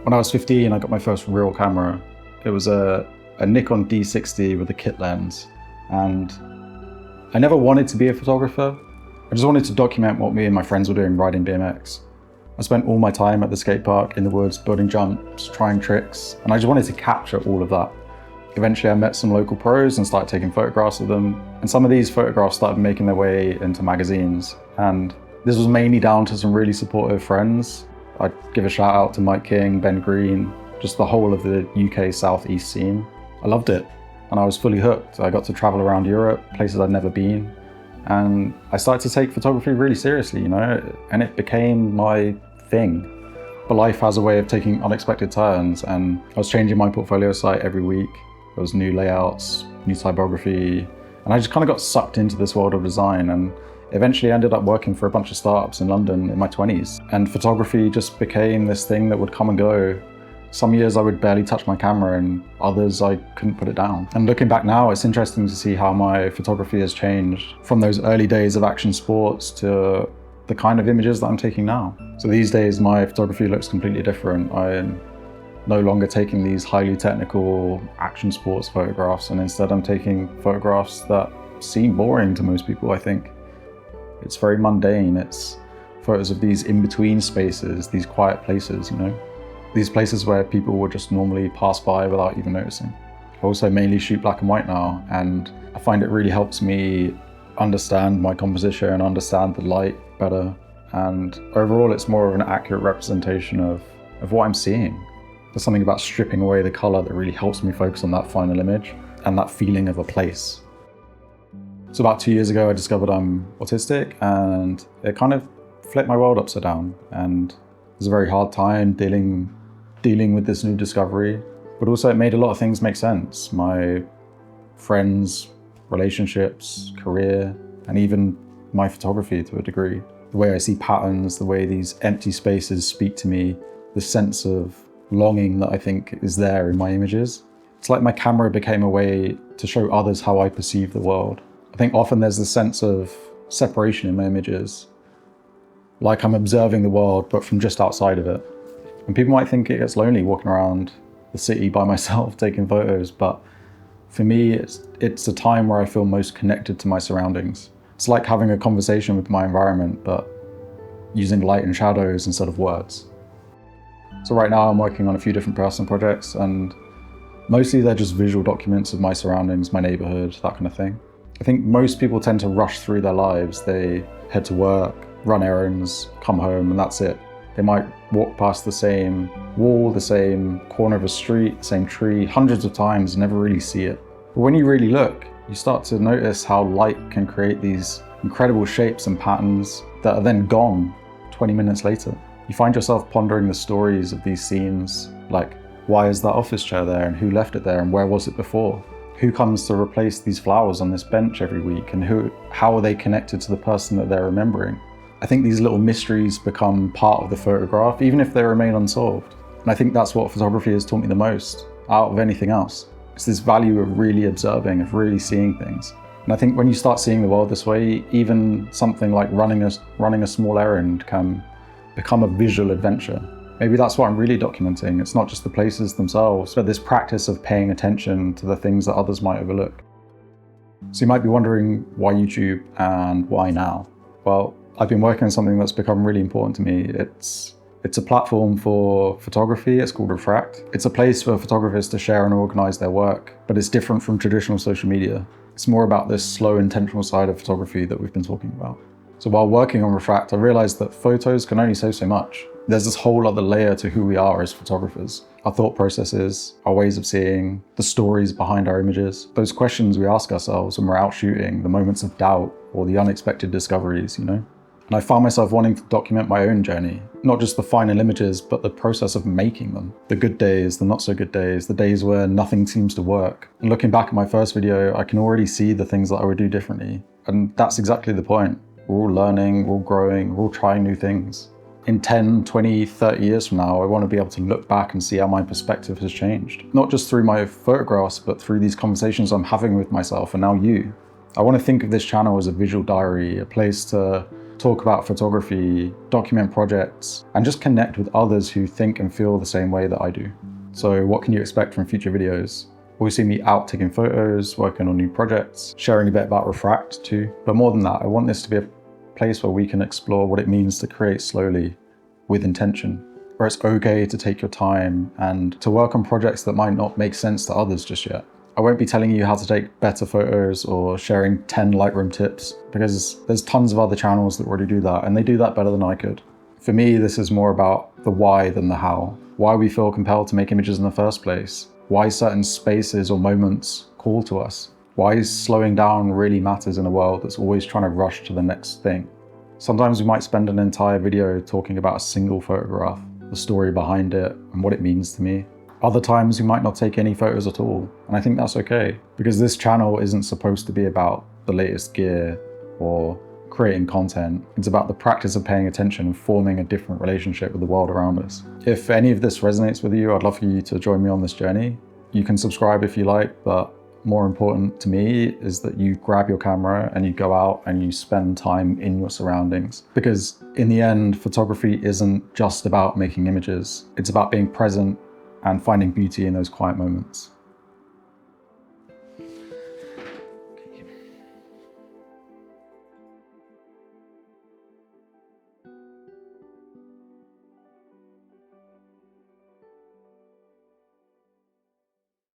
When I was 15, I got my first real camera. It was a Nikon D60 with a kit lens. And I never wanted to be a photographer. I just wanted to document what me and my friends were doing riding BMX. I spent all my time at the skate park in the woods, building jumps, trying tricks, and I just wanted to capture all of that. Eventually I met some local pros and started taking photographs of them. And some of these photographs started making their way into magazines. And this was mainly down to some really supportive friends. I'd give a shout out to Mike King, Ben Green, just the whole of the UK Southeast scene. I loved it and I was fully hooked. I got to travel around Europe, places I'd never been. And I started to take photography really seriously, and it became my thing. But life has a way of taking unexpected turns, and I was changing my portfolio site every week. There was new layouts, new typography, and I just kind of got sucked into this world of design, and eventually ended up working for a bunch of startups in London in my 20s. And photography just became this thing that would come and go. Some years I would barely touch my camera, and others I couldn't put it down. And looking back now, it's interesting to see how my photography has changed from those early days of action sports to the kind of images that I'm taking now. So these days my photography looks completely different. I'm no longer taking these highly technical action sports photographs, and instead I'm taking photographs that seem boring to most people, I think. It's very mundane. It's photos of these in-between spaces, these quiet places, These places where people would just normally pass by without even noticing. I also mainly shoot black and white now, and I find it really helps me understand my composition, understand the light better, and overall it's more of an accurate representation of what I'm seeing. There's something about stripping away the color that really helps me focus on that final image and that feeling of a place. So about 2 years ago I discovered I'm autistic, and it kind of flipped my world upside down, and it was a very hard time dealing with this new discovery, but also it made a lot of things make sense. My friends, relationships, career, and even my photography to a degree. The way I see patterns, the way these empty spaces speak to me, the sense of longing that I think is there in my images. It's like my camera became a way to show others how I perceive the world. I think often there's this sense of separation in my images, like I'm observing the world, but from just outside of it. And people might think it gets lonely walking around the city by myself taking photos, but for me, it's a time where I feel most connected to my surroundings. It's like having a conversation with my environment, but using light and shadows instead of words. So right now I'm working on a few different personal projects, and mostly they're just visual documents of my surroundings, my neighborhood, that kind of thing. I think most people tend to rush through their lives. They head to work, run errands, come home, and that's it. They might walk past the same wall, the same corner of a street, the same tree hundreds of times and never really see it. But when you really look, you start to notice how light can create these incredible shapes and patterns that are then gone 20 minutes later. You find yourself pondering the stories of these scenes, like why is that office chair there, and who left it there, and where was it before? Who comes to replace these flowers on this bench every week, and how are they connected to the person that they're remembering? I think these little mysteries become part of the photograph, even if they remain unsolved. And I think that's what photography has taught me the most, out of anything else. It's this value of really observing, of really seeing things. And I think when you start seeing the world this way, even something like running a small errand can become a visual adventure. Maybe that's what I'm really documenting. It's not just the places themselves, but this practice of paying attention to the things that others might overlook. So you might be wondering why YouTube and why now? Well, I've been working on something that's become really important to me. It's a platform for photography. It's called Refract. It's a place for photographers to share and organize their work, but it's different from traditional social media. It's more about this slow, intentional side of photography that we've been talking about. So while working on Refract, I realized that photos can only say so much. There's this whole other layer to who we are as photographers. Our thought processes, our ways of seeing, the stories behind our images, those questions we ask ourselves when we're out shooting, the moments of doubt or the unexpected discoveries, And I found myself wanting to document my own journey, not just the final images, but the process of making them. The good days, the not so good days, the days where nothing seems to work. And looking back at my first video, I can already see the things that I would do differently. And that's exactly the point. We're all learning, we're all growing, we're all trying new things. In 10, 20, 30 years from now, I want to be able to look back and see how my perspective has changed. Not just through my photographs, but through these conversations I'm having with myself and now you. I want to think of this channel as a visual diary, a place to talk about photography, document projects, and just connect with others who think and feel the same way that I do. So what can you expect from future videos? Will see me out taking photos, working on new projects, sharing a bit about Refract too. But more than that, I want this to be a place where we can explore what it means to create slowly with intention, where it's okay to take your time and to work on projects that might not make sense to others just yet. I won't be telling you how to take better photos or sharing 10 Lightroom tips, because there's tons of other channels that already do that, and they do that better than I could. For me, this is more about the why than the how. Why we feel compelled to make images in the first place. Why certain spaces or moments call to us. Why slowing down really matters in a world that's always trying to rush to the next thing. Sometimes we might spend an entire video talking about a single photograph, the story behind it, and what it means to me. Other times we might not take any photos at all, and I think that's okay, because this channel isn't supposed to be about the latest gear or creating content. It's about the practice of paying attention and forming a different relationship with the world around us. If any of this resonates with you, I'd love for you to join me on this journey. You can subscribe if you like, but more important to me is that you grab your camera and you go out and you spend time in your surroundings. Because in the end, photography isn't just about making images. It's about being present and finding beauty in those quiet moments.